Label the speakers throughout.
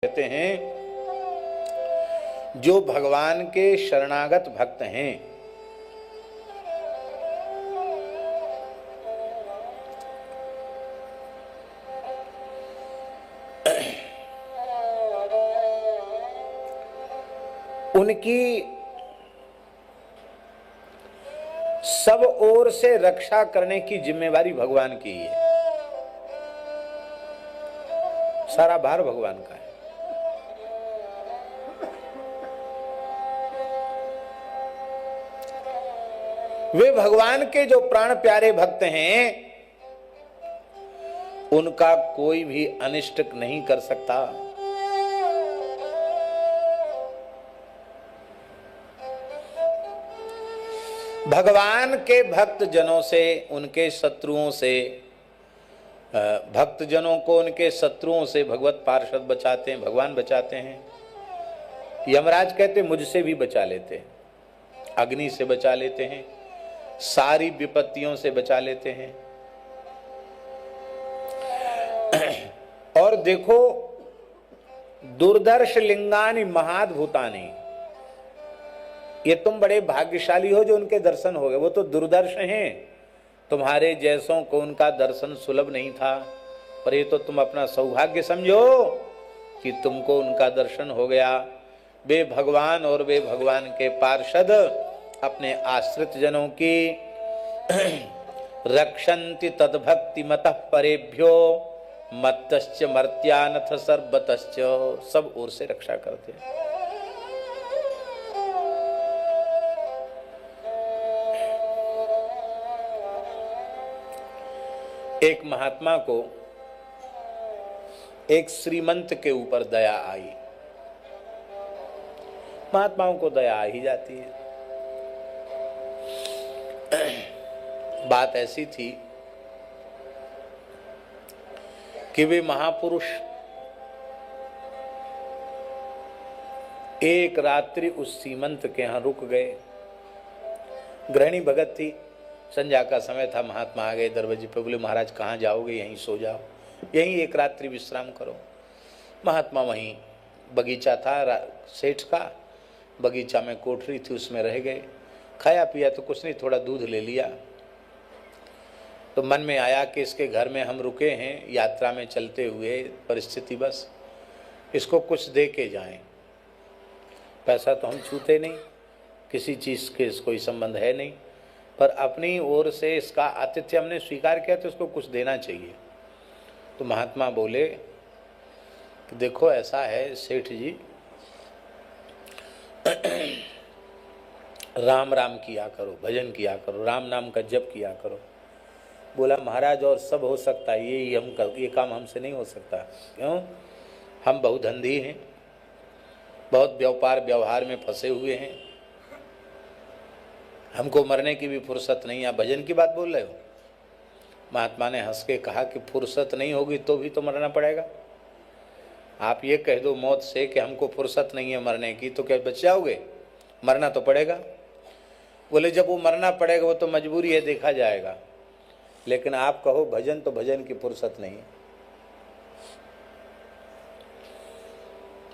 Speaker 1: कहते हैं जो भगवान के शरणागत भक्त हैं उनकी सब ओर से रक्षा करने की जिम्मेवारी भगवान की है। सारा भार भगवान का है। वे भगवान के जो प्राण प्यारे भक्त हैं उनका कोई भी अनिष्ट नहीं कर सकता। भगवान के भक्त जनों से उनके शत्रुओं से, भक्त जनों को उनके शत्रुओं से भगवत पार्षद बचाते हैं, भगवान बचाते हैं। यमराज कहते मुझसे भी बचा लेते हैं, अग्नि से बचा लेते हैं, सारी विपत्तियों से बचा लेते हैं। और देखो दुर्दर्श लिंगानि महाद्भुतानि, ये तुम बड़े भाग्यशाली हो जो उनके दर्शन हो गए। वो तो दुर्दर्श हैं, तुम्हारे जैसों को उनका दर्शन सुलभ नहीं था, पर ये तो तुम अपना सौभाग्य समझो कि तुमको उनका दर्शन हो गया। वे भगवान और वे भगवान के पार्षद अपने आश्रित जनों की रक्षन्ति तद्भक्ति मतः परेभ्यो मत्तश्च मर्त्यानथ सर्वतश्च, सब ओर से रक्षा करते हैं। एक महात्मा को एक श्रीमंत के ऊपर दया आई। महात्माओं को दया आ ही जाती है। बात ऐसी थी कि वे महापुरुष एक रात्रि उस श्रीमंत के यहां रुक गए। गृहिणी भगत थी, संध्या का समय था। महात्मा आ गए दरवाजे पे, बोले महाराज कहाँ जाओगे? यहीं सो जाओ, यहीं एक रात्रि विश्राम करो। महात्मा वहीं बगीचा था सेठ का, बगीचा में कोठरी थी, उसमें रह गए। खाया पिया तो कुछ नहीं, थोड़ा दूध ले लिया। तो मन में आया कि इसके घर में हम रुके हैं यात्रा में चलते हुए, परिस्थिति बस इसको कुछ दे के जाएं। पैसा तो हम छूते नहीं, किसी चीज़ के कोई संबंध है नहीं, पर अपनी ओर से इसका आतिथ्य हमने स्वीकार किया तो इसको कुछ देना चाहिए। तो महात्मा बोले कि देखो ऐसा है सेठ जी, राम राम किया करो, भजन किया करो, राम नाम का जप किया करो। बोला महाराज और सब हो सकता है, ये काम हमसे नहीं हो सकता। क्यों? हम बहुधंधी हैं, बहुत व्यापार व्यवहार में फंसे हुए हैं, हमको मरने की भी फुर्सत नहीं। आप भजन की बात बोल रहे हो? महात्मा ने हंस के कहा कि फुर्सत नहीं होगी तो भी तो मरना पड़ेगा। आप ये कह दो मौत से कि हमको फुर्सत नहीं है मरने की, तो क्या बच जाओगे? मरना तो पड़ेगा। बोले जब वो मरना पड़ेगा वो तो मजबूरी है, देखा जाएगा। लेकिन आप कहो भजन, तो भजन की फुर्सत नहीं।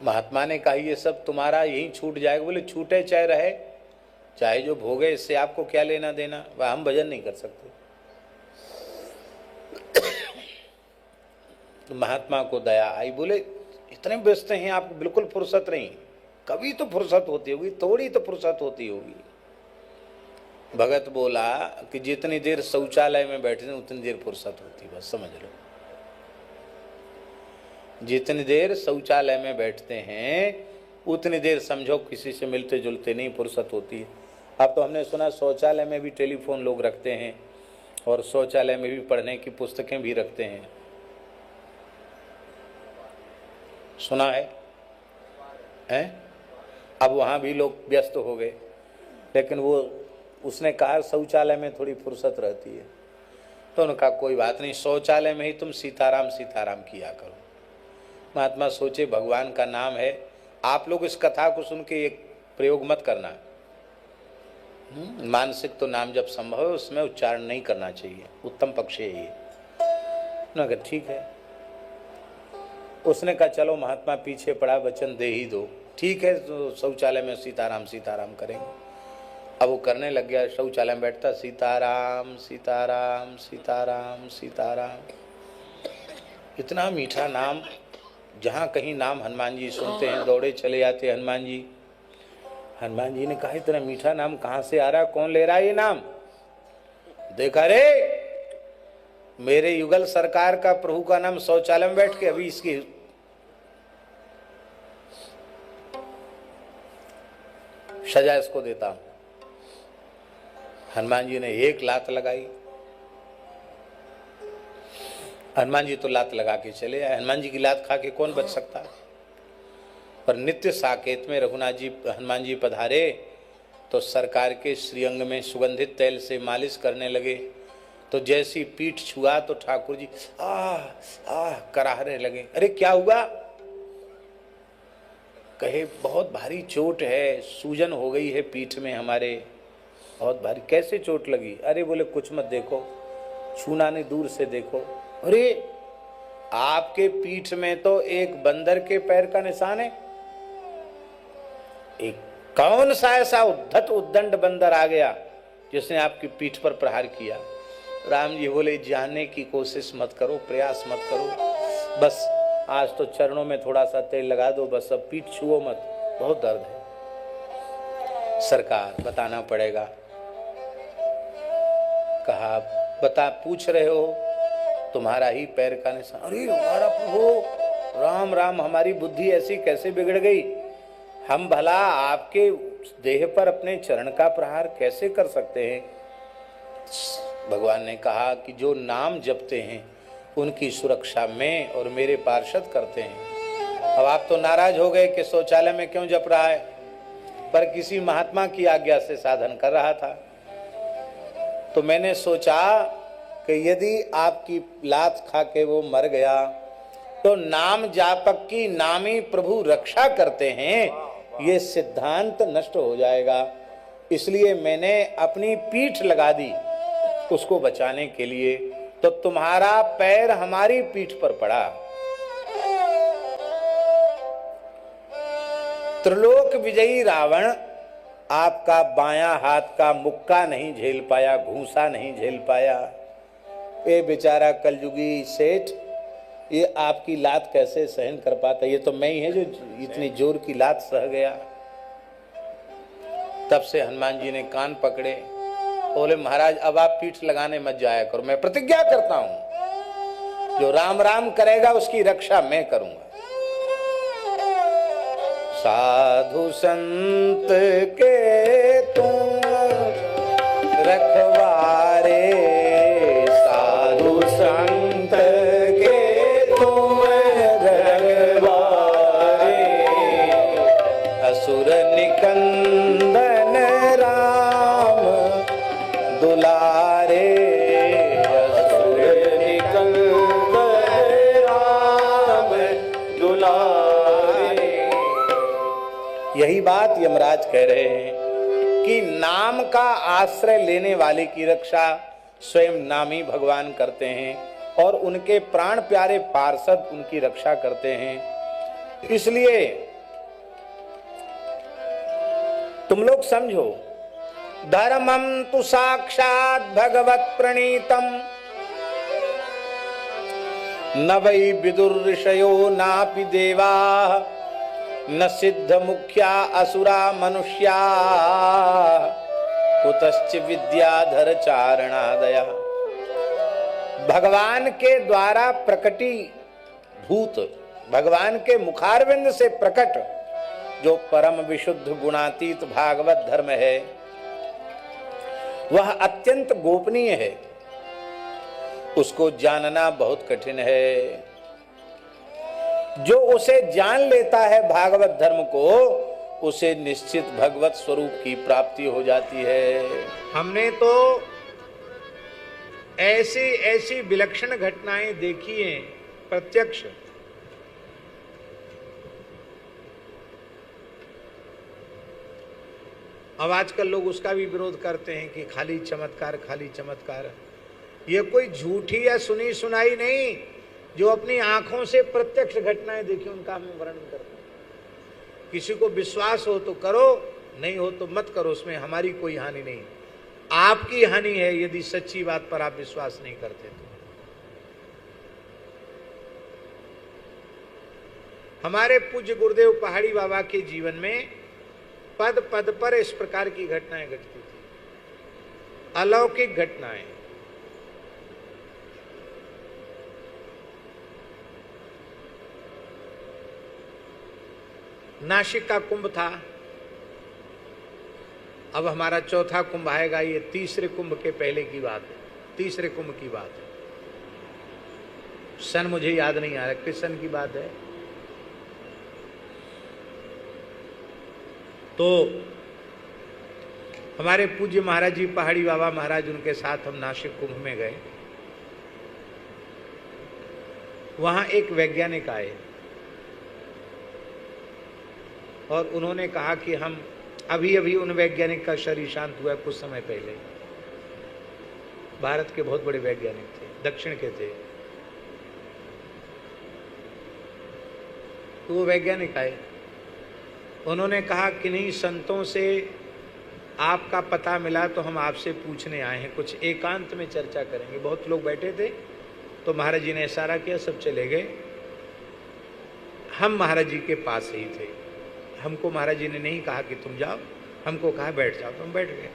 Speaker 1: महात्मा ने कहा ये सब तुम्हारा यहीं छूट जाएगा। बोले छूटे चाहे रहे, चाहे जो भोगे, इससे आपको क्या लेना देना, वह हम भजन नहीं कर सकते। तो महात्मा को दया आई, बोले इतने व्यस्त हैं आपको बिल्कुल फुर्सत नहीं। कभी तो फुर्सत होती होगी, थोड़ी तो फुर्सत होती होगी। भगत बोला कि जितनी देर शौचालय में बैठे उतनी देर फुर्सत होती, बस समझ लो। जितनी देर शौचालय में बैठते हैं उतनी देर समझो किसी से मिलते जुलते नहीं फुर्सत होती है। अब तो हमने सुना शौचालय में भी टेलीफोन लोग रखते हैं और शौचालय में भी पढ़ने की पुस्तकें भी रखते हैं, सुना है? अब वहाँ भी लोग व्यस्त हो गए। लेकिन वो उसने कहा शौचालय में थोड़ी फुर्सत रहती है। तो उनका कोई बात नहीं, शौचालय में ही तुम सीताराम सीताराम किया करो। महात्मा सोचे भगवान का नाम है। आप लोग इस कथा को सुन के एक प्रयोग मत करना, मानसिक तो नाम जब संभव है उसमें उच्चारण नहीं करना चाहिए, उत्तम पक्ष है ये। ठीक है। उसने कहा चलो महात्मा पीछे पड़ा, वचन दे ही दो, ठीक है तो शौचालय में सीताराम सीताराम करेंगे। अब वो करने लग गया, शौचालय में बैठता सीताराम सीताराम सीताराम सीताराम। इतना मीठा नाम, जहाँ कहीं नाम हनुमान जी सुनते हैं दौड़े चले जाते हनुमान जी। हनुमान जी ने कहा इतना मीठा नाम कहाँ से आ रहा, कौन ले रहा है ये नाम? देखा रे, मेरे युगल सरकार का प्रभु का नाम शौचालय में बैठ के, अभी इसकी सजा इसको देता हूं। हनुमान जी ने एक लात लगाई। हनुमान जी तो लात लगा के चले आए। हनुमान जी की लात खा के कौन बच सकता? पर नित्य साकेत में रघुनाथ जी हनुमान जी पधारे तो सरकार के श्रीअंग में सुगंधित तेल से मालिश करने लगे। तो जैसी पीठ छुआ तो ठाकुर जी कराहने लगे। अरे क्या हुआ? कहे बहुत भारी चोट है, सूजन हो गई है पीठ में हमारे, बहुत भारी। कैसे चोट लगी? अरे बोले कुछ मत देखो, छूना नहीं, दूर से देखो। अरे आपके पीठ में तो एक बंदर के पैर का निशान है। एक कौन सा ऐसा उद्धत उद्दंड बंदर आ गया जिसने आपकी पीठ पर प्रहार किया? राम जी बोले जानने की कोशिश मत करो, प्रयास मत करो, बस आज तो चरणों में थोड़ा सा तेल लगा दो, बस अब पीठ छुओ मत, बहुत दर्द है। सरकार बताना पड़ेगा। कहा बता, पूछ रहे हो, तुम्हारा ही पैर का निशान। अरे हमारा प्रभु, राम राम, हमारी बुद्धि ऐसी कैसे बिगड़ गई? हम भला आपके देह पर अपने चरण का प्रहार कैसे कर सकते हैं? भगवान ने कहा कि जो नाम जपते हैं उनकी सुरक्षा में और मेरे पार्षद करते हैं। अब आप तो नाराज हो गए कि शौचालय में क्यों जप रहा है, पर किसी महात्मा की आज्ञा से साधन कर रहा था। तो मैंने सोचा कि यदि आपकी लात खा के वो मर गया तो नाम जापक की नामी प्रभु रक्षा करते हैं, ये सिद्धांत नष्ट हो जाएगा। इसलिए मैंने अपनी पीठ लगा दी उसको बचाने के लिए। तो तुम्हारा पैर हमारी पीठ पर पड़ा। त्रिलोक विजयी रावण आपका बायां हाथ का मुक्का नहीं झेल पाया, घूंसा नहीं झेल पाया। ये बेचारा कलयुगी सेठ, ये आपकी लात कैसे सहन कर पाता? ये तो मैं ही है जो इतनी जोर की लात सह गया। तब से हनुमान जी ने कान पकड़े, बोले महाराज अब आप पीठ लगाने मत जाया करो, मैं प्रतिज्ञा करता हूं जो राम राम करेगा उसकी रक्षा मैं करूंगा। साधु संत के तुम रखवारे, साधु संत के तुम रखवारे, असुर निकंदन राम दुलारे, असुर निकंदन राम दुलारे। यही बात यमराज कह रहे हैं कि नाम का आश्रय लेने वाले की रक्षा स्वयं नामी भगवान करते हैं और उनके प्राण प्यारे पार्षद उनकी रक्षा करते हैं। इसलिए तुम लोग समझो, धर्मम तु साक्षात भगवत प्रणीतम, न वै विदुर ऋषयो नापि देवा, न सिद्ध मुख्या असुरा मनुष्या, कुतश्च विद्याधर चारणादया। भगवान के द्वारा प्रकटी भूत, भगवान के मुखारविंद से प्रकट जो परम विशुद्ध गुणातीत भागवत धर्म है वह अत्यंत गोपनीय है, उसको जानना बहुत कठिन है। जो उसे जान लेता है भागवत धर्म को, उसे निश्चित भगवत स्वरूप की प्राप्ति हो जाती है। हमने तो ऐसी ऐसी विलक्षण घटनाएं देखी हैं प्रत्यक्ष। अब आजकल लोग उसका भी विरोध करते हैं कि खाली चमत्कार, खाली चमत्कार। ये कोई झूठी या सुनी सुनाई नहीं, जो अपनी आंखों से प्रत्यक्ष घटनाएं देखी उनका हमें वर्णन करना है। किसी को विश्वास हो तो करो, नहीं हो तो मत करो, उसमें हमारी कोई हानि नहीं। आपकी हानि है यदि सच्ची बात पर आप विश्वास नहीं करते तो। हमारे पूज्य गुरुदेव पहाड़ी बाबा के जीवन में पद पद पर इस प्रकार की घटनाएं घटती थी, अलौकिक घटनाएं। नासिक का कुंभ था, अब हमारा चौथा कुंभ आएगा, ये तीसरे कुंभ के पहले की बात है, तीसरे कुंभ की बात है। सन मुझे याद नहीं आ रहा किस सन की बात है। तो हमारे पूज्य महाराज जी पहाड़ी बाबा महाराज, उनके साथ हम नासिक कुंभ में गए। वहां एक वैज्ञानिक आए और उन्होंने कहा कि हम अभी अभी, उन वैज्ञानिक का शरीर शांत हुआ है कुछ समय पहले, भारत के बहुत बड़े वैज्ञानिक थे, दक्षिण के थे। तो वो वैज्ञानिक आए, उन्होंने कहा कि नहीं, संतों से आपका पता मिला तो हम आपसे पूछने आए हैं, कुछ एकांत में चर्चा करेंगे। बहुत लोग बैठे थे तो महाराज जी ने इशारा किया, सब चले गए। हम महाराज जी के पास ही थे, हमको महाराज जी ने नहीं कहा कि तुम जाओ, हमको कहा बैठ जाओ, तो हम बैठ गए।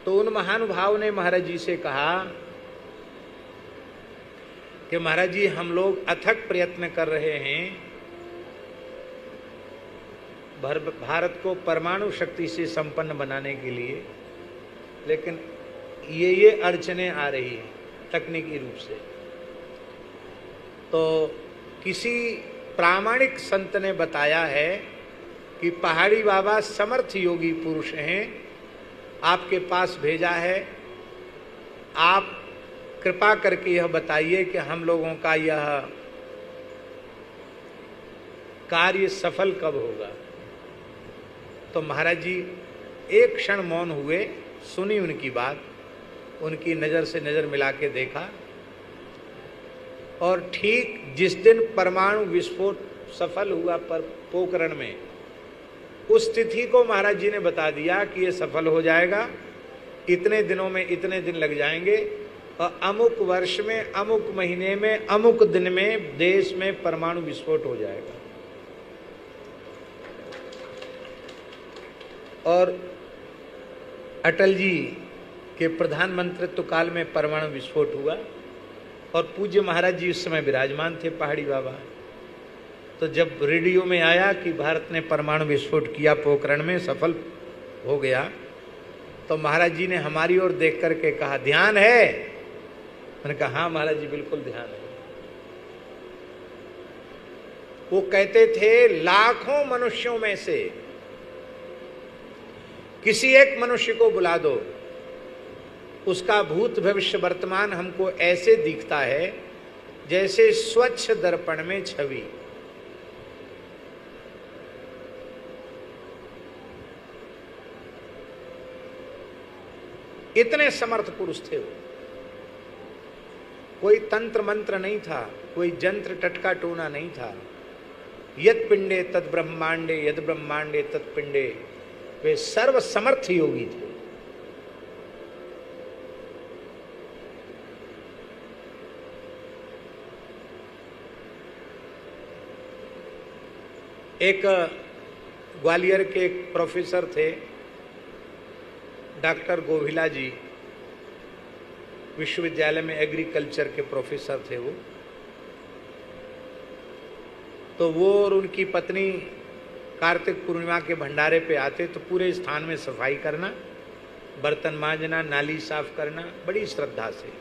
Speaker 1: तो उन महानुभाव ने महाराज जी से कहा कि महाराज जी, हम लोग अथक प्रयत्न कर रहे हैं भारत को परमाणु शक्ति से संपन्न बनाने के लिए, लेकिन ये अड़चने आ रही हैं तकनीकी रूप से। तो किसी प्रामाणिक संत ने बताया है कि पहाड़ी बाबा समर्थ योगी पुरुष हैं, आपके पास भेजा है, आप कृपा करके यह बताइए कि हम लोगों का यह कार्य सफल कब होगा। तो महाराज जी एक क्षण मौन हुए, सुनी उनकी बात, उनकी नज़र से नज़र मिला के देखा, और ठीक जिस दिन परमाणु विस्फोट सफल हुआ पर पोखरण में, उस तिथि को महाराज जी ने बता दिया कि ये सफल हो जाएगा, इतने दिनों में इतने दिन लग जाएंगे, और अमुक वर्ष में, अमुक महीने में, अमुक दिन में देश में परमाणु विस्फोट हो जाएगा। और अटल जी के प्रधानमंत्रित्व काल में परमाणु विस्फोट हुआ, और पूज्य महाराज जी उस समय विराजमान थे पहाड़ी बाबा। तो जब रेडियो में आया कि भारत ने परमाणु विस्फोट किया, पोखरण में सफल हो गया, तो महाराज जी ने हमारी ओर देख करके कहा, ध्यान है? मैंने कहा हाँ महाराज जी, बिल्कुल ध्यान है। वो कहते थे, लाखों मनुष्यों में से किसी एक मनुष्य को बुला दो, उसका भूत भविष्य वर्तमान हमको ऐसे दिखता है जैसे स्वच्छ दर्पण में छवि। इतने समर्थ पुरुष थे वो। कोई तंत्र मंत्र नहीं था, कोई जंत्र टटका टोना नहीं था। यद पिंडे तद ब्रह्मांडे, यद ब्रह्मांडे तद पिंडे, वे सर्व समर्थ योगी थे। एक ग्वालियर के एक प्रोफेसर थे, डॉक्टर गोभिला जी, विश्वविद्यालय में एग्रीकल्चर के प्रोफेसर थे वो। तो वो और उनकी पत्नी कार्तिक पूर्णिमा के भंडारे पे आते तो पूरे स्थान में सफाई करना, बर्तन मांजना, नाली साफ करना, बड़ी श्रद्धा से।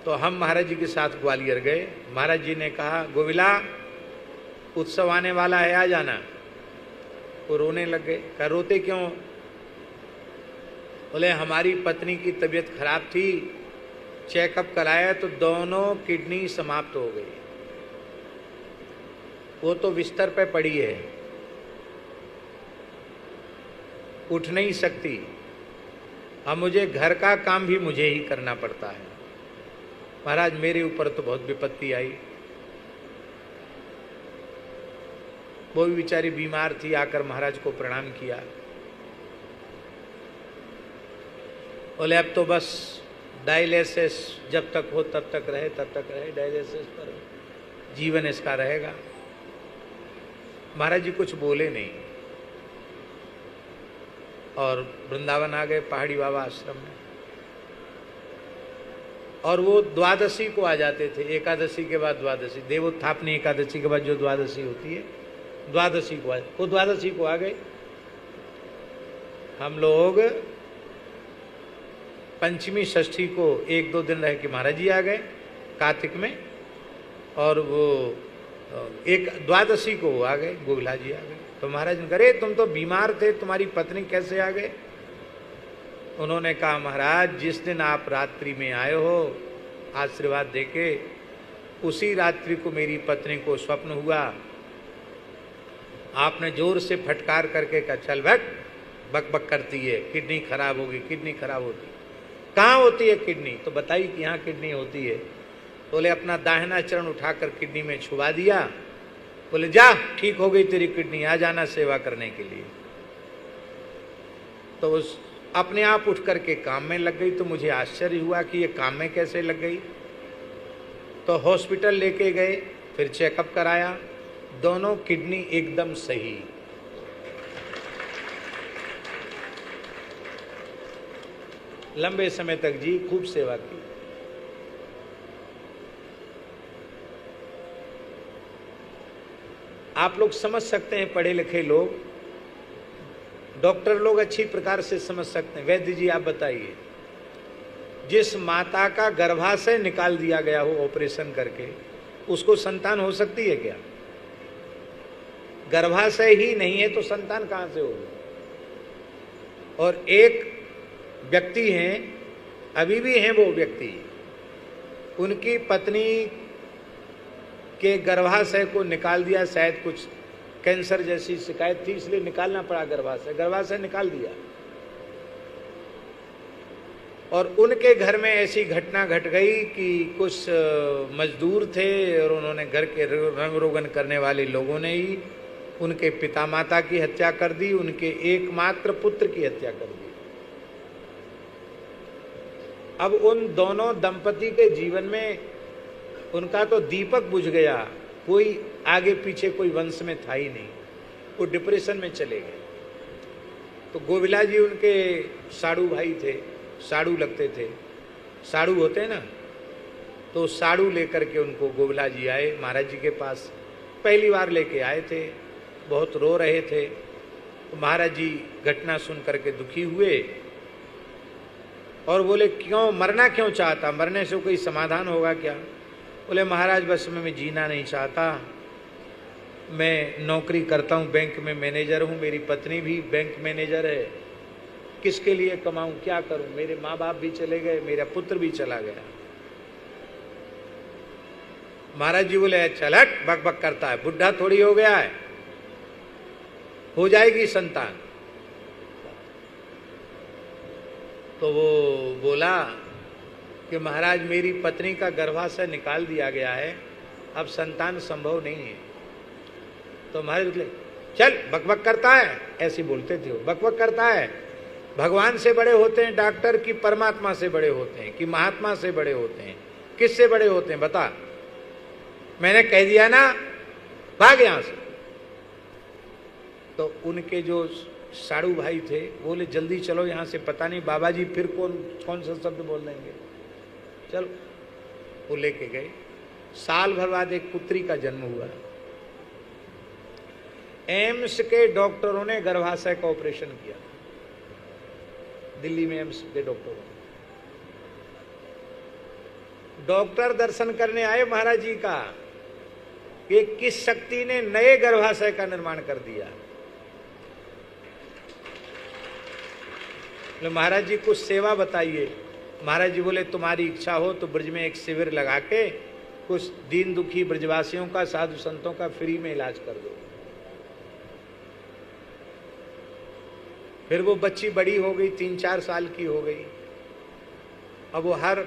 Speaker 1: तो हम महाराज जी के साथ ग्वालियर गए। महाराज जी ने कहा, गोविला उत्सव आने वाला है, आ जाना। वो रोने लग गए। कहा, रोते क्यों? बोले, हमारी पत्नी की तबीयत खराब थी, चेकअप कराया तो दोनों किडनी समाप्त हो गई, वो तो बिस्तर पे पड़ी है, उठ नहीं सकती। अब मुझे घर का काम भी मुझे ही करना पड़ता है। महाराज मेरे ऊपर तो बहुत विपत्ति आई। वो भी बेचारी बीमार थी, आकर महाराज को प्रणाम किया। बोले अब तो बस डायलिसिस जब तक हो तब तक रहे, तब तक रहे, डायलिसिस पर जीवन इसका रहेगा। महाराज जी कुछ बोले नहीं और वृंदावन आ गए पहाड़ी बाबा आश्रम में। और वो द्वादशी को आ जाते थे, एकादशी के बाद द्वादशी, देवोत्थापनी एकादशी के बाद जो द्वादशी होती है, द्वादशी को आए, वो द्वादशी को आ गए। हम लोग पंचमी षष्ठी को 1-2 दिन रह के महाराज जी आ गए कार्तिक में, और वो एक द्वादशी को वो आ गए, गोविला जी आ गए। तो महाराज ने कहे तुम तो बीमार थे, तुम्हारी पत्नी कैसे आ गए? उन्होंने कहा महाराज जिस दिन आप रात्रि में आए हो आशीर्वाद देके, उसी रात्रि को मेरी पत्नी को स्वप्न हुआ। आपने जोर से फटकार करके कहा चल बैठ, बक बक करती है, किडनी खराब होगी, किडनी खराब होती। कहाँ होती है किडनी? तो बताई कि यहाँ किडनी होती है। बोले अपना दाहिना चरण उठाकर किडनी में छुआ दिया। बोले जा ठीक हो गई तेरी किडनी, आ जाना सेवा करने के लिए। तो उस अपने आप उठ करके काम में लग गई। तो मुझे आश्चर्य हुआ कि ये काम में कैसे लग गई। तो हॉस्पिटल लेके गए, फिर चेकअप कराया, दोनों किडनी एकदम सही। लंबे समय तक जी खूब सेवा की। आप लोग समझ सकते हैं, पढ़े लिखे लोग, डॉक्टर लोग अच्छी प्रकार से समझ सकते हैं। वैद्य जी आप बताइए, जिस माता का गर्भाशय निकाल दिया गया हो ऑपरेशन करके, उसको संतान हो सकती है क्या? गर्भाशय ही नहीं है तो संतान कहां से होगी? और एक व्यक्ति हैं, अभी भी हैं वो व्यक्ति, उनकी पत्नी के गर्भाशय को निकाल दिया, शायद कुछ कैंसर जैसी शिकायत थी इसलिए निकालना पड़ा गर्भाशय, गर्भाशय निकाल दिया। और उनके घर में ऐसी घटना घट गई कि कुछ मजदूर थे और उन्होंने घर के रंग रोगन करने वाले लोगों ने ही उनके पिता माता की हत्या कर दी, उनके एकमात्र पुत्र की हत्या कर दी। अब उन दोनों दंपति के जीवन में उनका तो दीपक बुझ गया, कोई आगे पीछे कोई वंश में था ही नहीं, वो डिप्रेशन में चले गए। तो गोविला जी उनके साड़ू भाई थे, साड़ू लगते थे, साड़ू होते हैं ना, तो साड़ू लेकर के उनको गोविला जी आए महाराज जी के पास। पहली बार लेके आए थे, बहुत रो रहे थे। तो महाराज जी घटना सुन करके दुखी हुए और बोले क्यों, मरना क्यों चाहता, मरने से कोई समाधान होगा क्या? बोले महाराज बस मैं जीना नहीं चाहता, मैं नौकरी करता हूँ, बैंक में मैनेजर हूँ, मेरी पत्नी भी बैंक मैनेजर है, किसके लिए कमाऊँ, क्या करूँ, मेरे माँ बाप भी चले गए, मेरा पुत्र भी चला गया। महाराज जी बोले चल हट, बक बक करता है, बुढ़ा थोड़ी हो गया है, हो जाएगी संतान। तो वो बोला कि महाराज मेरी पत्नी का गर्भाशय निकाल दिया गया है, अब संतान संभव नहीं है। तो महाराज बोले चल बकबक करता है, ऐसे बोलते थे वो, बकबक करता है। भगवान से बड़े होते हैं डॉक्टर कि परमात्मा से बड़े होते हैं कि महात्मा से बड़े होते हैं, किससे बड़े होते हैं बता? मैंने कह दिया ना, भाग यहां से। तो उनके जो साड़ू भाई थे बोले जल्दी चलो यहाँ से, पता नहीं बाबा जी फिर कौन सा शब्द बोल देंगे, चलो। वो लेके गए। साल भर बाद एक पुत्री का जन्म हुआ। एम्स के डॉक्टरों ने गर्भाशय का ऑपरेशन किया, दिल्ली में एम्स के डॉक्टरों ने। डॉक्टर दर्शन करने आए महाराज जी का कि किस शक्ति ने नए गर्भाशय का निर्माण कर दिया। महाराज जी कुछ सेवा बताइए। महाराज जी बोले तुम्हारी इच्छा हो तो ब्रज में एक शिविर लगा के कुछ दीन दुखी ब्रजवासियों का, साधु संतों का फ्री में इलाज कर दो। फिर वो बच्ची बड़ी हो गई, 3-4 साल की हो गई। अब वो हर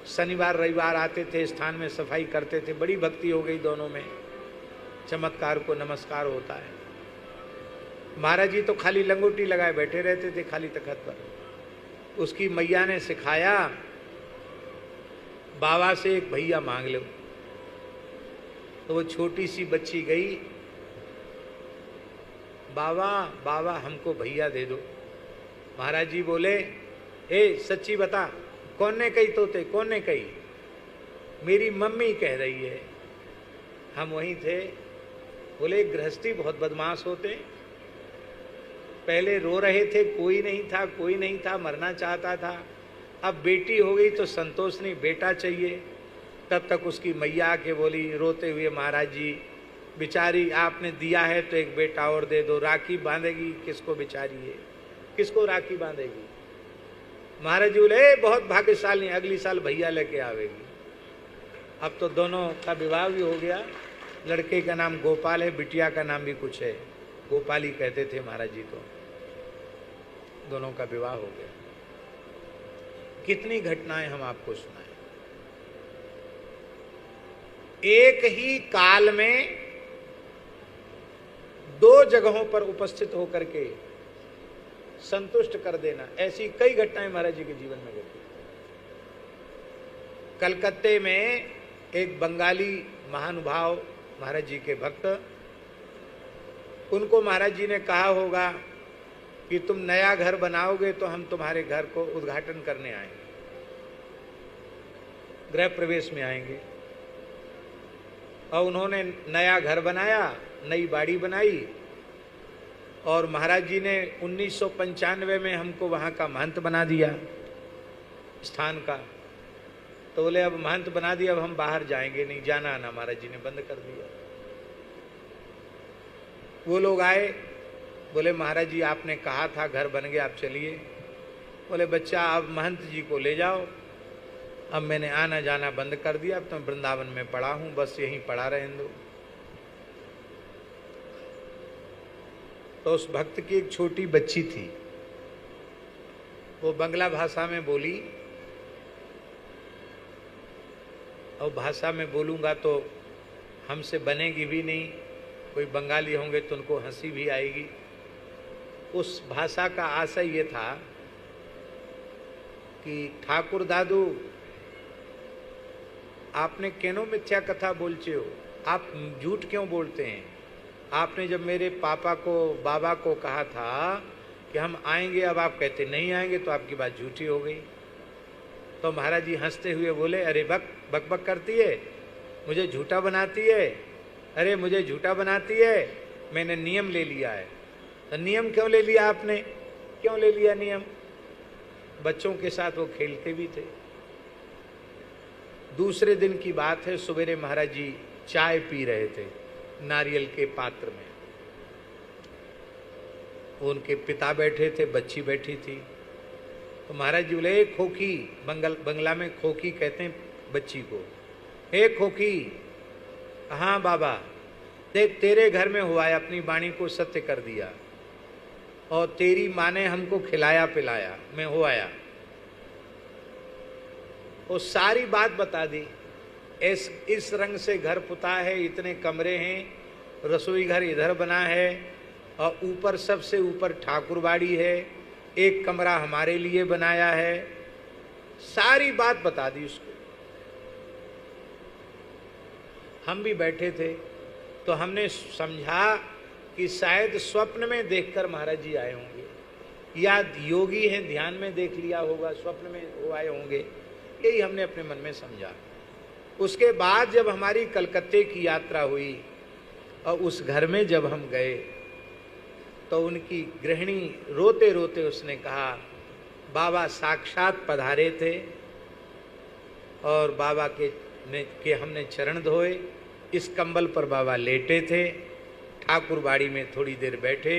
Speaker 1: शनिवार रविवार आते थे, स्थान में सफाई करते थे, बड़ी भक्ति हो गई दोनों में, चमत्कार को नमस्कार होता है। महाराज जी तो खाली लंगोटी लगाए बैठे रहते थे खाली तखत पर। उसकी मैया ने सिखाया, बाबा से एक भैया मांग लो। तो वो छोटी सी बच्ची गई, बाबा बाबा हमको भैया दे दो। महाराज जी बोले, ए सच्ची बता, कौन ने कही तोते, कौन ने कही? मेरी मम्मी कह रही है। हम वहीं थे। बोले गृहस्थी बहुत बदमाश होते, पहले रो रहे थे, कोई नहीं था, कोई नहीं था, मरना चाहता था। अब बेटी हो गई तो संतोष नहीं, बेटा चाहिए। तब तक उसकी मैया आके बोली रोते हुए, महाराज जी बेचारी आपने दिया है तो एक बेटा और दे दो, राखी बांधेगी किसको बेचारी है, किसको राखी बांधेगी? महाराज जी बोले बहुत भाग्यशाली, अगली साल भैया लेके आवेगी। अब तो दोनों का विवाह भी हो गया। लड़के का नाम गोपाल है, बिटिया का नाम भी कुछ है, गोपाली कहते थे महाराज जी को। दोनों का विवाह हो गया। कितनी घटनाएं हम आपको सुनाएं। एक ही काल में 2 जगहों पर उपस्थित होकर के संतुष्ट कर देना, ऐसी कई घटनाएं महाराज जी के जीवन में घटी। कलकत्ते में एक बंगाली महानुभाव महाराज जी के भक्त, उनको महाराज जी ने कहा होगा कि तुम नया घर बनाओगे तो हम तुम्हारे घर को उद्घाटन करने आएंगे, गृह प्रवेश में आएंगे। और उन्होंने नया घर बनाया, नई बाड़ी बनाई, और महाराज जी ने 1995 में हमको वहाँ का महंत बना दिया स्थान का। तो बोले अब महंत बना दिया, अब हम बाहर जाएंगे नहीं, जाना आना महाराज जी ने बंद कर दिया। वो लोग आए, बोले महाराज जी आपने कहा था घर बन गया, आप चलिए। बोले बच्चा अब महंत जी को ले जाओ, अब मैंने आना जाना बंद कर दिया, अब तो मैं वृंदावन में पड़ा हूं, बस यहीं पड़ा रहने दो। तो उस भक्त की एक छोटी बच्ची थी, वो बंगला भाषा में बोली, और भाषा में बोलूंगा तो हमसे बनेगी भी नहीं, कोई बंगाली होंगे तो उनको हंसी भी आएगी। उस भाषा का आशय ये था कि ठाकुर दादू आपने क्यों मिथ्या कथा बोलते हो, आप झूठ क्यों बोलते हैं? आपने जब मेरे पापा को बाबा को कहा था कि हम आएंगे, अब आप कहते नहीं आएंगे, तो आपकी बात झूठी हो गई। तो महाराज जी हंसते हुए बोले, अरे बक बक बक करती है, मुझे झूठा बनाती है, अरे मुझे झूठा बनाती है, मैंने नियम ले लिया है। तो नियम क्यों ले लिया आपने, क्यों ले लिया नियम? बच्चों के साथ वो खेलते भी थे। दूसरे दिन की बात है, सवेरे महाराज जी चाय पी रहे थे नारियल के पात्र में। उनके पिता बैठे थे, बच्ची बैठी थी। तो महाराज जी बोले, खोखी, बंगला में खोखी कहते हैं बच्ची को, हे खोखी। हाँ बाबा, देख तेरे घर में हुआ है, अपनी वाणी को सत्य कर दिया, और तेरी माँ ने हमको खिलाया पिलाया, मैं हो आया। वो सारी बात बता दी। इस रंग से घर पुता है, इतने कमरे हैं, रसोई घर इधर बना है, और ऊपर सबसे ऊपर ठाकुरबाड़ी है, एक कमरा हमारे लिए बनाया है। सारी बात बता दी उसको। हम भी बैठे थे, तो हमने समझा कि शायद स्वप्न में देखकर महाराज जी आए होंगे, या योगी हैं ध्यान में देख लिया होगा, स्वप्न में वो आए होंगे, यही हमने अपने मन में समझा। उसके बाद जब हमारी कलकत्ते की यात्रा हुई और उस घर में जब हम गए, तो उनकी गृहिणी रोते रोते उसने कहा, बाबा साक्षात पधारे थे, और बाबा के हमने चरण धोए, इस कंबल पर बाबा लेटे थे, ठाकुर बाड़ी में थोड़ी देर बैठे,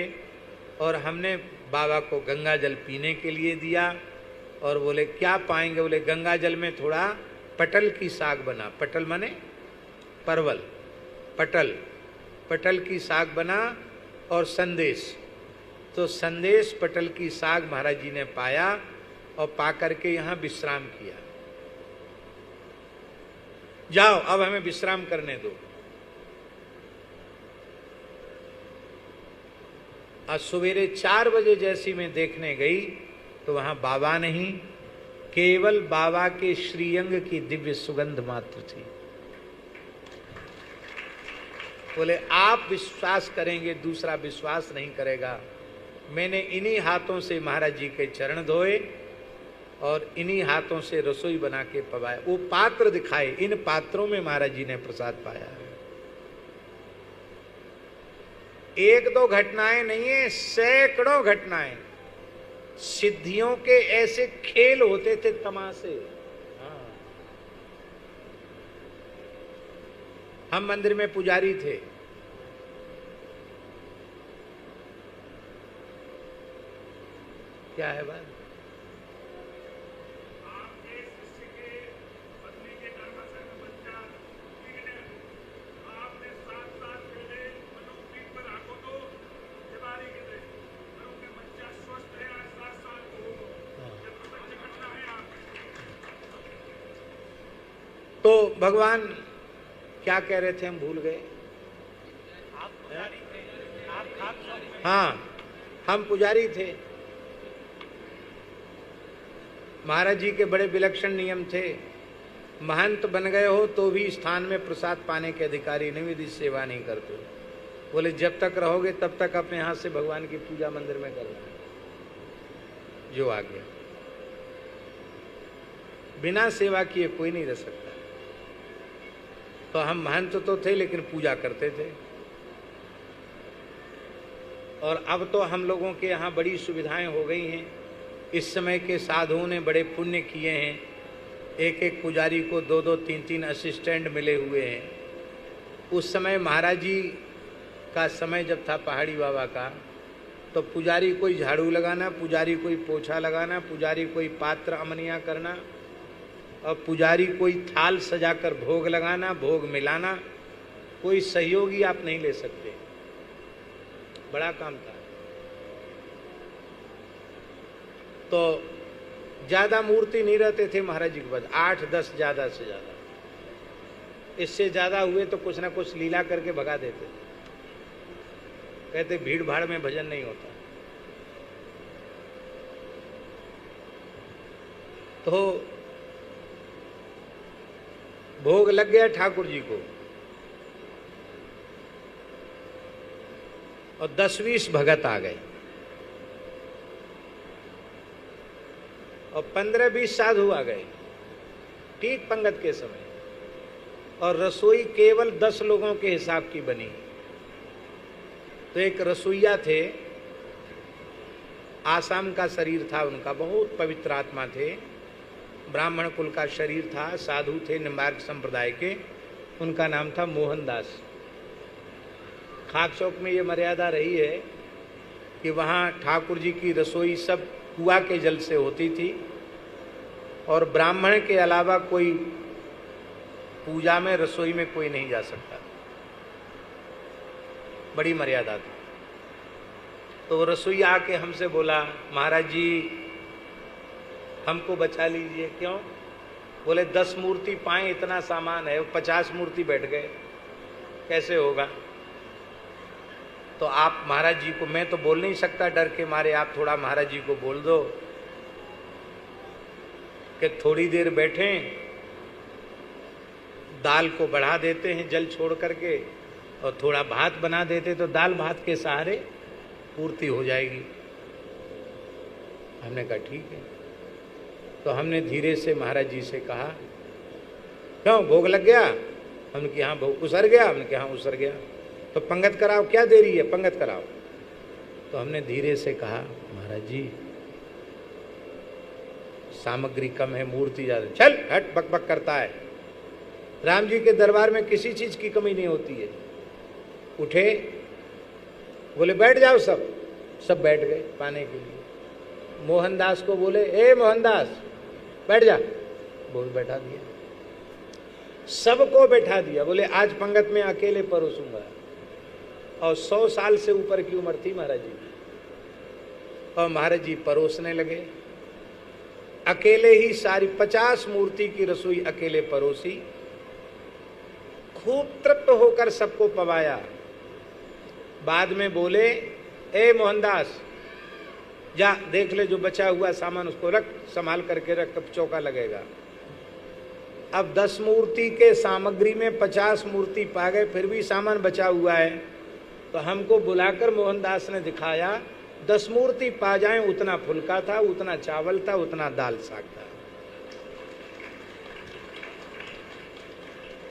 Speaker 1: और हमने बाबा को गंगा जल पीने के लिए दिया। और बोले क्या पाएंगे? बोले गंगा जल में थोड़ा पटल की साग बना, पटल माने परवल, पटल की साग बना, और संदेश, तो संदेश पटल की साग महाराज जी ने पाया और पा करके यहां विश्राम किया। जाओ अब हमें विश्राम करने दो। आज सवेरे 4 बजे जैसी मैं देखने गई तो वहां बाबा नहीं, केवल बाबा के श्रीअंग की दिव्य सुगंध मात्र थी। बोले आप विश्वास करेंगे, दूसरा विश्वास नहीं करेगा। मैंने इन्हीं हाथों से महाराज जी के चरण धोए और इन्हीं हाथों से रसोई बना के पवाया। वो पात्र दिखाए, इन पात्रों में महाराज जी ने प्रसाद पाया। 1-2 घटनाएं नहीं है, सैकड़ों घटनाएं। सिद्धियों के ऐसे खेल होते थे, तमाशे। हाँ। हम मंदिर में पुजारी थे। क्या है बात? तो भगवान क्या कह रहे थे, हम भूल गए। हाँ, हम पुजारी थे। महाराज जी के बड़े विलक्षण नियम थे। महंत बन गए हो तो भी स्थान में प्रसाद पाने के अधिकारी नहीं, यदि सेवा नहीं करते। बोले जब तक रहोगे तब तक अपने हाथ से भगवान की पूजा मंदिर में करना, जो आ गया। बिना सेवा किए कोई नहीं रह सकता। तो हम महंत तो थे लेकिन पूजा करते थे। और अब तो हम लोगों के यहाँ बड़ी सुविधाएं हो गई हैं। इस समय के साधुओं ने बड़े पुण्य किए हैं। एक पुजारी को 2-2, 3-3 असिस्टेंट मिले हुए हैं। उस समय महाराज जी का समय जब था पहाड़ी बाबा का, तो पुजारी कोई झाड़ू लगाना, पुजारी कोई पोछा लगाना, पुजारी कोई पात्र अमनिया करना, और पुजारी कोई थाल सजाकर भोग लगाना, भोग मिलाना। कोई सहयोगी आप नहीं ले सकते। बड़ा काम था। तो ज्यादा मूर्ति नहीं रहते थे महाराज जी के पास, 8-10 ज्यादा से ज्यादा। इससे ज्यादा हुए तो कुछ ना कुछ लीला करके भगा देते। कहते भीड़ भाड़ में भजन नहीं होता। तो भोग लग गया ठाकुर जी को, और 10-20 भगत आ गए, और 15-20 साधु आ गए ठीक पंगत के समय। और रसोई केवल 10 लोगों के हिसाब की बनी। तो एक रसोईया थे, आसाम का शरीर था उनका, बहुत पवित्र आत्मा थे, ब्राह्मण कुल का शरीर था, साधु थे निम्बार्क संप्रदाय के। उनका नाम था मोहनदास। खाक चौक में ये मर्यादा रही है कि वहाँ ठाकुर जी की रसोई सब कुआं के जल से होती थी, और ब्राह्मण के अलावा कोई पूजा में रसोई में कोई नहीं जा सकता। बड़ी मर्यादा थी। तो रसोई आके हमसे बोला, महाराज जी हमको बचा लीजिए। क्यों? बोले 10 मूर्ति पाए, इतना सामान है, 50 मूर्ति बैठ गए, कैसे होगा? तो आप महाराज जी को, मैं तो बोल नहीं सकता डर के मारे, आप थोड़ा महाराज जी को बोल दो कि थोड़ी देर बैठें, दाल को बढ़ा देते हैं जल छोड़ करके, और थोड़ा भात बना देते तो दाल भात के सहारे पूर्ति हो जाएगी। हमने कहा ठीक है। तो हमने धीरे से महाराज जी से कहा, क्यों भोग लग गया? हमने कहा हाँ भोग उसर गया। हमने कहा हाँ उसर गया। तो पंगत कराओ, क्या देरी है, पंगत कराओ। तो हमने धीरे से कहा, महाराज जी सामग्री कम है, मूर्ति ज्यादा। चल हट, बक बक करता है। राम जी के दरबार में किसी चीज की कमी नहीं होती है। उठे, बोले बैठ जाओ, सब बैठ गए पाने के लिए। मोहनदास को बोले, ए मोहनदास बैठ जा। बोल बैठा दिया, सबको बैठा दिया। बोले आज पंगत में अकेले परोसूंगा। और 100 साल से ऊपर की उम्र थी महाराज जी। और महाराज जी परोसने लगे। अकेले ही सारी 50 मूर्ति की रसोई अकेले परोसी, खूब तृप्त होकर सबको पवाया। बाद में बोले, ए मोहनदास, जा देख ले जो बचा हुआ सामान उसको रख, संभाल करके रख, कब चौका लगेगा। अब 10 मूर्ति के सामग्री में 50 मूर्ति पा गए, फिर भी सामान बचा हुआ है। तो हमको बुलाकर मोहनदास ने दिखाया, 10 मूर्ति पा जाएं उतना फुल्का था, उतना चावल था, उतना दाल साग था।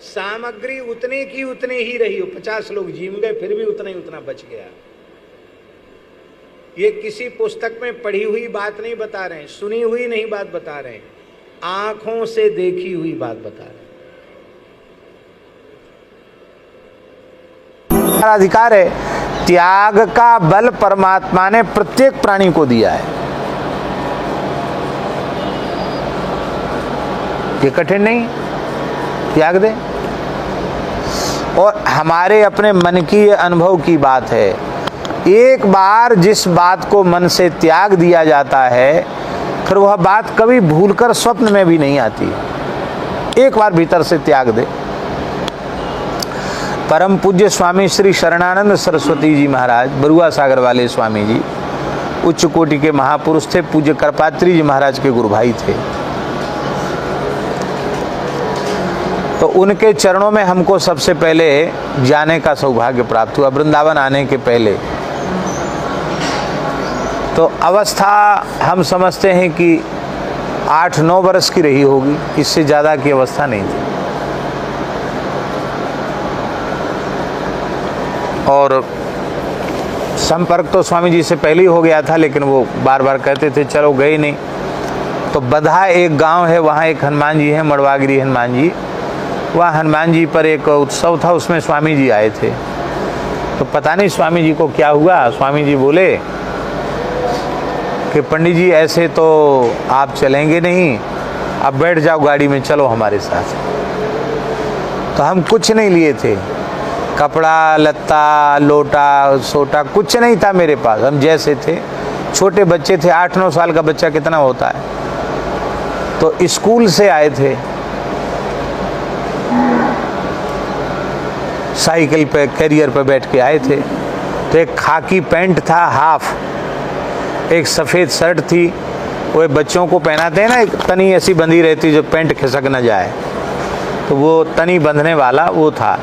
Speaker 1: सामग्री उतनी की उतनी ही रही हो, 50 लोग जीम गए, फिर भी उतना ही उतना बच गया। ये किसी पुस्तक में पढ़ी हुई बात नहीं बता रहे हैं, सुनी हुई नहीं बात बता रहे हैं, आंखों से देखी हुई बात बता रहे हैं। हमारा अधिकार है। त्याग का बल परमात्मा ने प्रत्येक प्राणी को दिया है। ये कठिन नहीं, त्याग दे। और हमारे अपने मन की अनुभव की बात है, एक बार जिस बात को मन से त्याग दिया जाता है, फिर वह बात कभी भूलकर स्वप्न में भी नहीं आती। एक बार भीतर से त्याग दे। परम पूज्य स्वामी श्री शरणानंद सरस्वती जी महाराज, बरुआ सागर वाले स्वामी जी, उच्च कोटि के महापुरुष थे। पूज्य करपात्री जी महाराज के गुरु भाई थे। तो उनके चरणों में हमको सबसे पहले जाने का सौभाग्य प्राप्त हुआ, वृंदावन आने के पहले। तो अवस्था हम समझते हैं कि 8-9 वर्ष की रही होगी, इससे ज़्यादा की अवस्था नहीं थी। और संपर्क तो स्वामी जी से पहले ही हो गया था, लेकिन वो बार बार कहते थे चलो, गए नहीं। तो बधा एक गांव है, वहाँ एक हनुमान जी हैं, मड़वागिरी हनुमान जी। वहाँ हनुमान जी पर एक उत्सव था, उसमें स्वामी जी आए थे। तो पता नहीं स्वामी जी को क्या हुआ, स्वामी जी बोले कि पंडित जी ऐसे तो आप चलेंगे नहीं, अब बैठ जाओ गाड़ी में, चलो हमारे साथ। तो हम कुछ नहीं लिए थे, कपड़ा लत्ता लोटा सोटा कुछ नहीं था मेरे पास। हम जैसे थे, छोटे बच्चे थे, 8-9 साल का बच्चा कितना होता है। तो स्कूल से आए थे, साइकिल पे कैरियर पे बैठ के आए थे। तो एक खाकी पैंट था हाफ, एक सफ़ेद शर्ट थी, वो बच्चों को पहनाते हैं ना, एक तनी ऐसी बंधी रहती जो पैंट खिसक न जाए, तो वो तनी बंधने वाला वो था।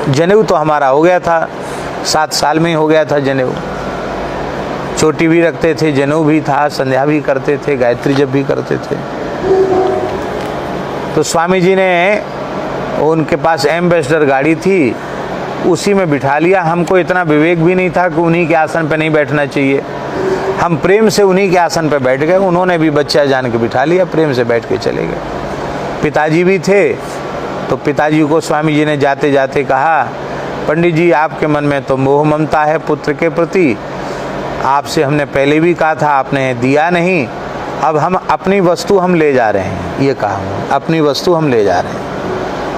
Speaker 1: जनेऊ तो हमारा हो गया था, 7 साल में ही हो गया था जनेऊ। चोटी भी रखते थे, जनेऊ भी था, संध्या भी करते थे, गायत्री जप भी करते थे। तो स्वामी जी ने, उनके पास एम्बेसडर गाड़ी थी, उसी में बिठा लिया। हमको इतना विवेक भी नहीं था कि उन्हीं के आसन पे नहीं बैठना चाहिए। हम प्रेम से उन्हीं के आसन पे बैठ गए, उन्होंने भी बच्चा जान के बिठा लिया, प्रेम से बैठ के चले गए। पिताजी भी थे, तो पिताजी को स्वामी जी ने जाते जाते कहा, पंडित जी आपके मन में तो मोह ममता है पुत्र के प्रति, आपसे हमने पहले भी कहा था, आपने दिया नहीं, अब हम अपनी वस्तु हम ले जा रहे हैं। ये कहा, अपनी वस्तु हम ले जा रहे हैं।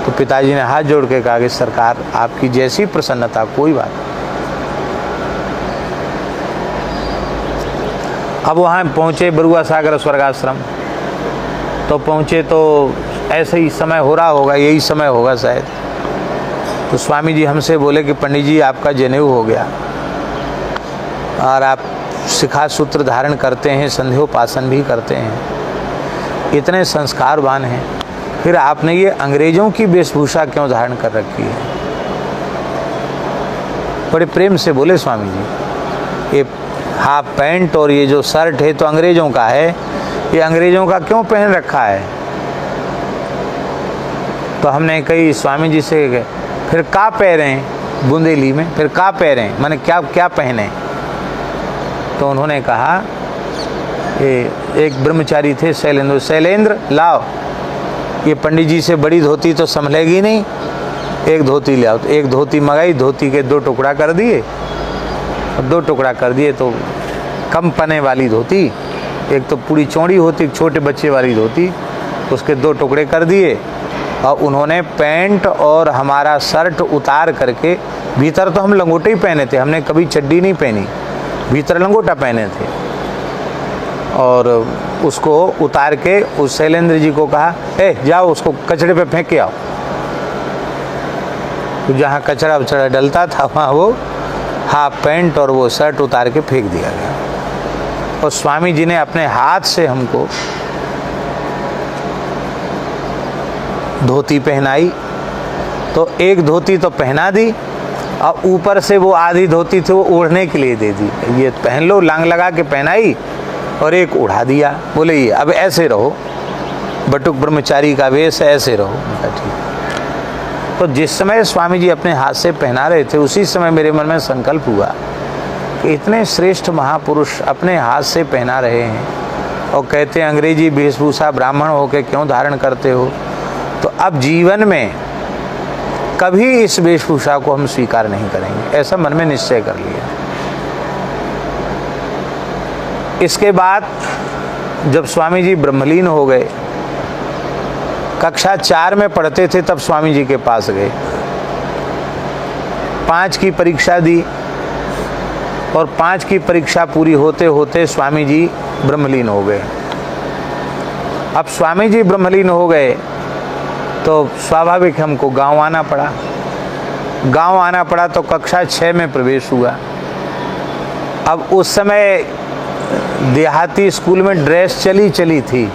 Speaker 1: तो पिताजी ने हाथ जोड़ के कहा कि सरकार आपकी जैसी प्रसन्नता, कोई बात। अब वहाँ पहुँचे बरुआ सागर स्वर्गाश्रम। तो पहुँचे तो ऐसे ही समय हो रहा होगा, यही समय होगा शायद। तो स्वामी जी हमसे बोले कि पंडित जी आपका जनेऊ हो गया और आप शिखा सूत्र धारण करते हैं, संध्योपासन भी करते हैं, इतने संस्कारवान हैं, फिर आपने ये अंग्रेजों की वेशभूषा क्यों धारण कर रखी है? बड़े प्रेम से बोले स्वामी जी, ये हाफ पैंट और ये जो शर्ट है तो अंग्रेजों का है, ये अंग्रेजों का क्यों पहन रखा है? तो हमने कही स्वामी जी से, फिर का पहने हैं बुंदेली में, फिर का पहने हैं, मैंने क्या क्या पहने? तो उन्होंने कहा, एक ब्रह्मचारी थे शैलेंद्र, शैलेंद्र लाओ, ये पंडित जी से बड़ी धोती तो संभलेगी नहीं, एक धोती ले आओ। तो एक धोती मंगाई, धोती के 2 टुकड़ा कर दिए, और 2 टुकड़ा कर दिए तो कम पने वाली धोती, एक तो पूरी चौड़ी होती, छोटे बच्चे वाली धोती, उसके 2 टुकड़े कर दिए। और उन्होंने पैंट और हमारा शर्ट उतार करके, भीतर तो हम लंगोटे ही पहने थे, हमने कभी चड्डी नहीं पहनी, भीतर लंगोटा पहने थे। और उसको उतार के उस शैलेंद्र जी को कहा, ए जाओ उसको कचड़े पे फेंक के आओ। तो जहाँ कचरा वचड़ा डलता था वहाँ वो हाफ पैंट और वो शर्ट उतार के फेंक दिया गया। और स्वामी जी ने अपने हाथ से हमको धोती पहनाई। तो एक धोती तो पहना दी और ऊपर से वो आधी धोती थी वो ओढ़ने के लिए दे दी, ये पहन लो, लांग लगा के पहनाई और एक उड़ा दिया। बोले ये अब ऐसे रहो, बटुक ब्रह्मचारी का वेश ऐसे रहो। ठीक। तो जिस समय स्वामी जी अपने हाथ से पहना रहे थे उसी समय मेरे मन में संकल्प हुआ कि इतने श्रेष्ठ महापुरुष अपने हाथ से पहना रहे हैं और कहते हैं अंग्रेजी वेशभूषा ब्राह्मण होकर क्यों धारण करते हो। तो अब जीवन में कभी इस वेशभूषा को हम स्वीकार नहीं करेंगे, ऐसा मन में निश्चय कर लिया। इसके बाद जब स्वामी जी ब्रह्मलीन हो गए, कक्षा 4 में पढ़ते थे तब स्वामी जी के पास गए, 5 की परीक्षा दी और 5 की परीक्षा पूरी होते होते स्वामी जी ब्रह्मलीन हो गए। अब स्वामी जी ब्रह्मलीन हो गए तो स्वाभाविक हमको गांव आना पड़ा। गांव आना पड़ा तो कक्षा 6 में प्रवेश हुआ। अब उस समय देहाती स्कूल में ड्रेस चली थी,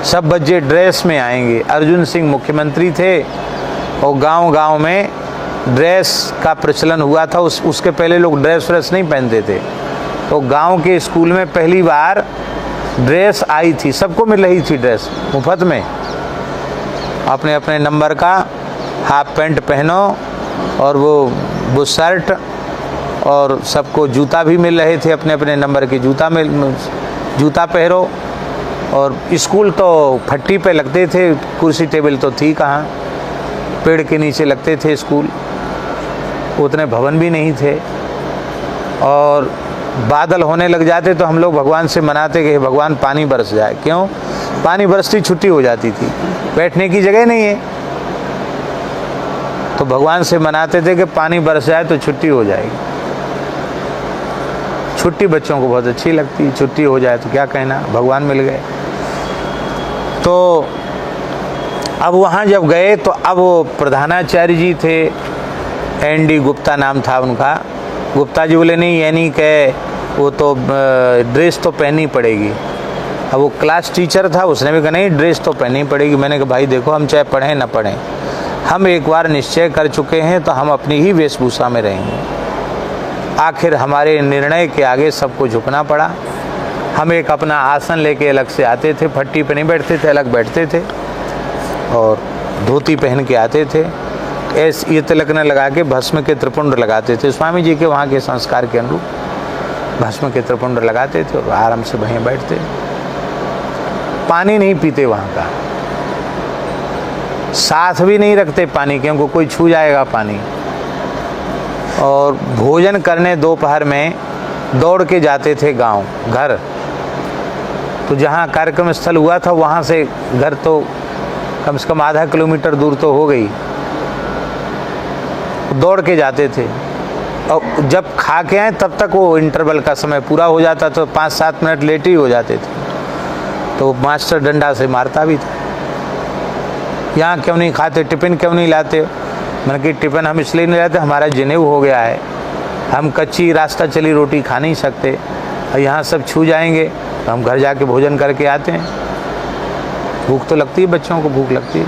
Speaker 1: सब बच्चे ड्रेस में आएंगे। अर्जुन सिंह मुख्यमंत्री थे और गांव-गांव में ड्रेस का प्रचलन हुआ था। उसके पहले लोग ड्रेस नहीं पहनते थे। तो गांव के स्कूल में पहली बार ड्रेस आई थी, सबको मिल रही थी ड्रेस मुफ्त में। अपने अपने नंबर का हाफ पैंट पहनो और वो शर्ट, और सबको जूता भी मिल रहे थे, अपने अपने नंबर के जूता पहनो। और स्कूल तो फट्टी पे लगते थे, कुर्सी टेबल तो थी कहाँ, पेड़ के नीचे लगते थे स्कूल, उतने भवन भी नहीं थे। और बादल होने लग जाते तो हम लोग भगवान से मनाते कि भगवान पानी बरस जाए। क्यों? पानी बरसती छुट्टी हो जाती थी, बैठने की जगह नहीं है। तो भगवान से मनाते थे कि पानी बरस जाए तो छुट्टी हो जाएगी। छुट्टी बच्चों को बहुत अच्छी लगती, छुट्टी हो जाए तो क्या कहना, भगवान मिल गए। तो अब वहाँ जब गए तो अब वो प्रधानाचार्य जी थे, एन.डी. गुप्ता नाम था उनका। गुप्ता जी बोले नहीं यानी कि वो तो ड्रेस तो पहननी पड़ेगी। अब वो क्लास टीचर था, उसने भी कहा नहीं ड्रेस तो पहननी पड़ेगी। मैंने कहा भाई देखो हम चाहे पढ़ें ना पढ़ें, हम एक बार निश्चय कर चुके हैं तो हम अपनी ही वेशभूषा में रहेंगे। आखिर हमारे निर्णय के आगे सबको झुकना पड़ा। हम एक अपना आसन लेके अलग से आते थे, फट्टी पे नहीं बैठते थे, अलग बैठते थे और धोती पहन के आते थे। ऐसे ये तिलक न लगा के भस्म के त्रिपुंड लगाते थे। स्वामी जी के वहाँ के संस्कार के अनुरूप भस्म के त्रिपुंड लगाते थे और आराम से वहीं बैठते। पानी नहीं पीते वहाँ का, साथ भी नहीं रखते पानी, क्योंकि कोई छू जाएगा पानी। और भोजन करने दोपहर में दौड़ के जाते थे गांव घर। तो जहाँ कार्यक्रम स्थल हुआ था वहाँ से घर तो कम से कम आधा किलोमीटर दूर तो हो गई, दौड़ के जाते थे। और जब खा के आए तब तक वो इंटरवल का समय पूरा हो जाता, तो 5-7 मिनट लेट ही हो जाते थे। तो मास्टर डंडा से मारता भी था, यहाँ क्यों नहीं खाते, टिफ़िन क्यों नहीं लाते। मैंने कि टिफ़िन हम इसलिए नहीं लाते, हमारा जनेऊ हो गया है, हम कच्ची रास्ता चली रोटी खा नहीं सकते, और यहाँ सब छू जाएंगे तो हम घर जाके भोजन करके आते हैं। भूख तो लगती है, बच्चों को भूख लगती है,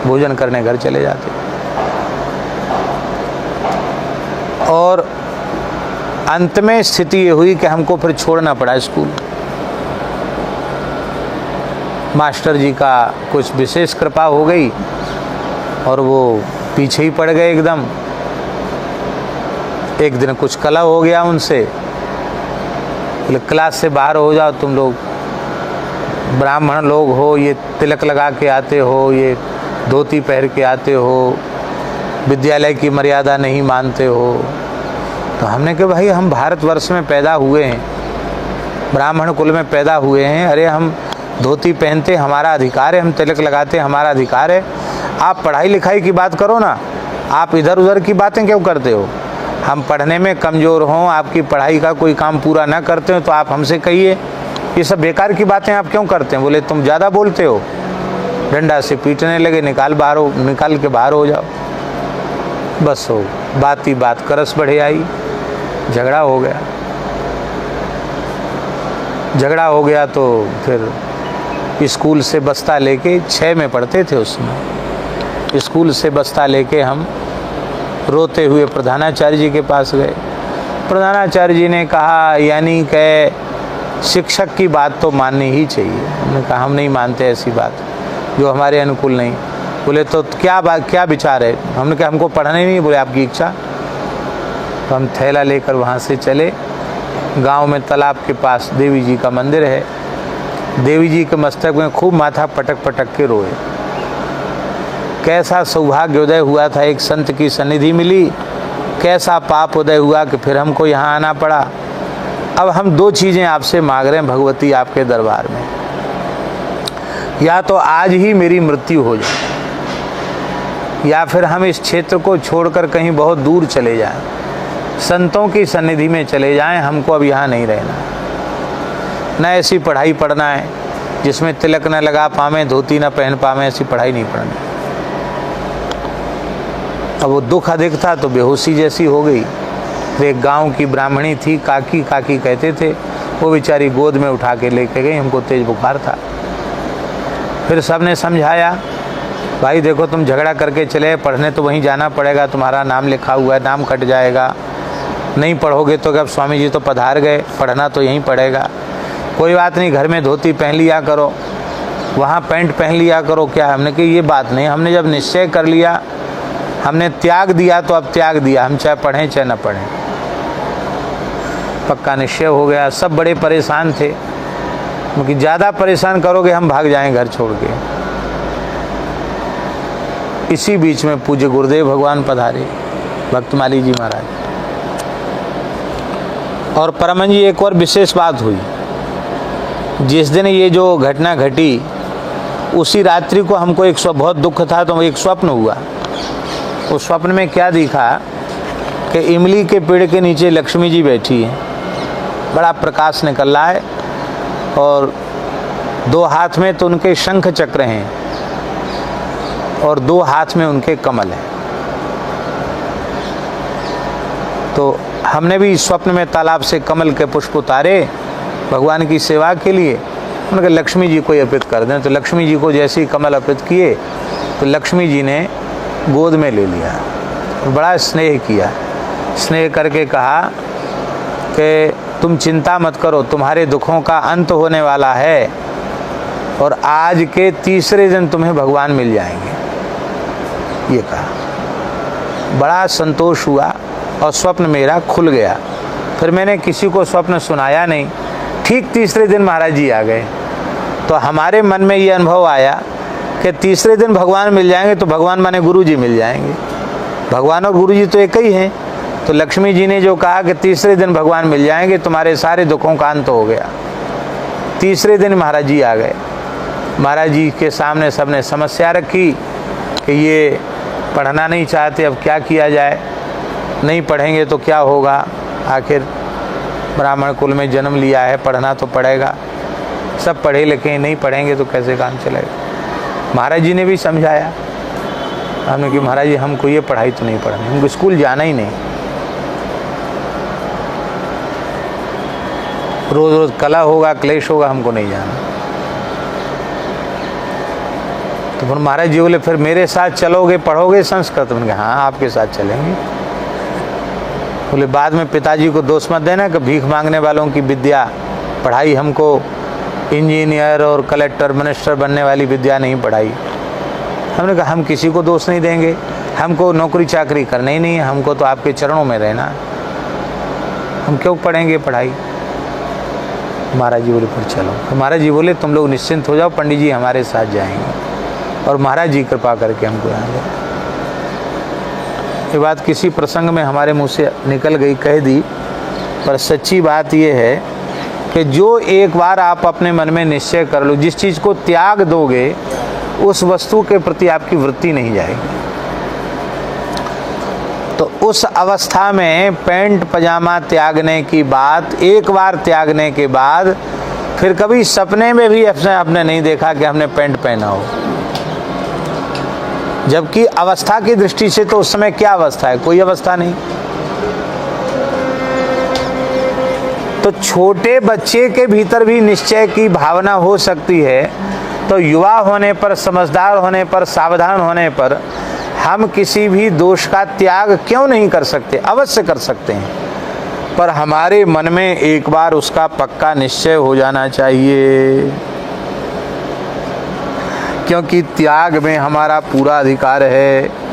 Speaker 1: भोजन करने घर चले जाते। और अंत में स्थिति ये हुई कि हमको फिर छोड़ना पड़ा स्कूल। मास्टर जी का कुछ विशेष कृपा हो गई और वो पीछे ही पड़ गए एकदम। एक दिन कुछ कला हो गया उनसे, क्लास से बाहर हो जाओ तुम लोग, ब्राह्मण लोग हो, ये तिलक लगा के आते हो, ये धोती पहन के आते हो, विद्यालय की मर्यादा नहीं मानते हो। तो हमने कहा भाई हम भारतवर्ष में पैदा हुए हैं, ब्राह्मण कुल में पैदा हुए हैं, अरे हम धोती पहनते हमारा अधिकार है, हम तिलक लगाते हमारा अधिकार है। आप पढ़ाई लिखाई की बात करो ना, आप इधर उधर की बातें क्यों करते हो। हम पढ़ने में कमज़ोर हों, आपकी पढ़ाई का कोई काम पूरा ना करते हो तो आप हमसे कहिए ये सब बेकार की बातें आप क्यों करते हैं। बोले तुम ज़्यादा बोलते हो। डंडा से पीटने लगे, निकाल के बाहर हो जाओ। बस हो बात ही बात करस बढ़े आई, झगड़ा हो गया तो फिर स्कूल से बस्ता लेके 6 में पढ़ते थे उसमें, स्कूल से बस्ता लेके हम रोते हुए प्रधानाचार्य जी के पास गए। प्रधानाचार्य जी ने कहा यानी कि शिक्षक की बात तो माननी ही चाहिए। हमने कहा हम नहीं मानते ऐसी बात जो हमारे अनुकूल नहीं। बोले तो क्या विचार है। हमने कहा हमको पढ़ना ही नहीं। बोले आपकी इच्छा। तो हम थैला लेकर वहाँ से चले। गांव में तालाब के पास देवी जी का मंदिर है। देवी जी के मस्तक में खूब माथा पटक पटक के रोए। कैसा सौभाग्योदय हुआ था, एक संत की सन्निधि मिली, कैसा पाप उदय हुआ कि फिर हमको यहाँ आना पड़ा। अब हम 2 चीज़ें आपसे मांग रहे हैं भगवती आपके दरबार में, या तो आज ही मेरी मृत्यु हो जाए या फिर हम इस क्षेत्र को छोड़कर कहीं बहुत दूर चले जाएं, संतों की सन्निधि में चले जाएं। हमको अब यहाँ नहीं रहना, न ऐसी पढ़ाई पढ़ना है जिसमें तिलक न लगा पावे, धोती न पहन पावे, ऐसी पढ़ाई नहीं पढ़नी। अब वो दुख अधिक था तो बेहोशी जैसी हो गई। तो एक गांव की ब्राह्मणी थी, काकी काकी कहते थे, वो बेचारी गोद में उठा के लेके गई। हमको तेज बुखार था। फिर सबने समझाया भाई देखो तुम झगड़ा करके चले, पढ़ने तो वहीं जाना पड़ेगा, तुम्हारा नाम लिखा हुआ है, नाम कट जाएगा, नहीं पढ़ोगे तो अब स्वामी जी तो पधार गए, पढ़ना तो यहीं पड़ेगा। कोई बात नहीं, घर में धोती पहन लिया करो, वहाँ पैंट पहन लिया करो। क्या हमने कि ये बात नहीं, हमने जब निश्चय कर लिया, हमने त्याग दिया तो अब त्याग दिया, हम चाहे पढ़ें चाहे न पढ़ें, पक्का निश्चय हो गया। सब बड़े परेशान थे क्योंकि ज़्यादा परेशान करोगे हम भाग जाएं घर छोड़ के। इसी बीच में पूज्य गुरुदेव भगवान पधारे, भक्तमाली जी महाराज। और परमहंस जी एक और विशेष बात हुई, जिस दिन ये जो घटना घटी उसी रात्रि को हमको बहुत दुख था, तो एक स्वप्न हुआ। उस स्वप्न में क्या दिखा कि इमली के पेड़ के नीचे लक्ष्मी जी बैठी हैं, बड़ा प्रकाश निकल रहा है और 2 हाथ में तो उनके शंख चक्र हैं और 2 हाथ में उनके कमल हैं। तो हमने भी स्वप्न में तालाब से कमल के पुष्प उतारे भगवान की सेवा के लिए। उन्होंने कहा लक्ष्मी जी को अर्पित कर दें। तो लक्ष्मी जी को जैसे ही कमल अर्पित किए तो लक्ष्मी जी ने गोद में ले लिया, बड़ा स्नेह किया। स्नेह करके कहा कि तुम चिंता मत करो, तुम्हारे दुखों का अंत होने वाला है और आज के तीसरे दिन तुम्हें भगवान मिल जाएंगे, ये कहा। बड़ा संतोष हुआ और स्वप्न मेरा खुल गया। फिर मैंने किसी को स्वप्न सुनाया नहीं। ठीक तीसरे दिन महाराज जी आ गए तो हमारे मन में ये अनुभव आया कि तीसरे दिन भगवान मिल जाएंगे, तो भगवान माने गुरु जी मिल जाएंगे। भगवान और गुरु जी तो एक ही हैं। तो लक्ष्मी जी ने जो कहा कि तीसरे दिन भगवान मिल जाएंगे, तुम्हारे सारे दुखों का अंत हो गया। तीसरे दिन महाराज जी आ गए। महाराज जी के सामने सबने समस्या रखी कि ये पढ़ना नहीं चाहते, अब क्या किया जाए, नहीं पढ़ेंगे तो क्या होगा, आखिर ब्राह्मण कुल में जन्म लिया है, पढ़ना तो पड़ेगा। सब पढ़े लिखे नहीं पढ़ेंगे तो कैसे काम चलेगा। महाराज जी ने भी समझाया। हमने कि महाराज जी हमको ये पढ़ाई तो नहीं पढ़नी, हमको स्कूल जाना ही नहीं, रोज रोज कला होगा, क्लेश होगा, हमको नहीं जाना। तो फिर महाराज जी बोले फिर मेरे साथ चलोगे, पढ़ोगे संस्कृत? मैंने कहा हाँ आपके साथ चलेंगे। बोले बाद में पिताजी को दोष मत देना कि भीख मांगने वालों की विद्या पढ़ाई, हमको इंजीनियर और कलेक्टर मिनिस्टर बनने वाली विद्या नहीं पढ़ाई। हमने कहा हम किसी को दोष नहीं देंगे, हमको नौकरी चाकरी करना ही नहीं है, हमको तो आपके चरणों में रहना है, हम क्यों पढ़ेंगे पढ़ाई। महाराज जी बोले फिर चलो। तो महाराज जी बोले तुम लोग निश्चिंत हो जाओ, पंडित जी हमारे साथ जाएंगे। और महाराज जी कृपा करके हमको यहाँ गए। ये बात किसी प्रसंग में हमारे मुंह से निकल गई, कह दी, पर सच्ची बात ये है कि जो एक बार आप अपने मन में निश्चय कर लो, जिस चीज़ को त्याग दोगे उस वस्तु के प्रति आपकी वृत्ति नहीं जाएगी। तो उस अवस्था में पैंट पजामा त्यागने की बात, एक बार त्यागने के बाद फिर कभी सपने में भी आपने नहीं देखा कि हमने पैंट पहना हो। जबकि अवस्था की दृष्टि से तो उस समय क्या अवस्था है, कोई अवस्था नहीं। तो छोटे बच्चे के भीतर भी निश्चय की भावना हो सकती है, तो युवा होने पर, समझदार होने पर, सावधान होने पर हम किसी भी दोष का त्याग क्यों नहीं कर सकते? अवश्य कर सकते हैं, पर हमारे मन में एक बार उसका पक्का निश्चय हो जाना चाहिए, क्योंकि त्याग में हमारा पूरा अधिकार है।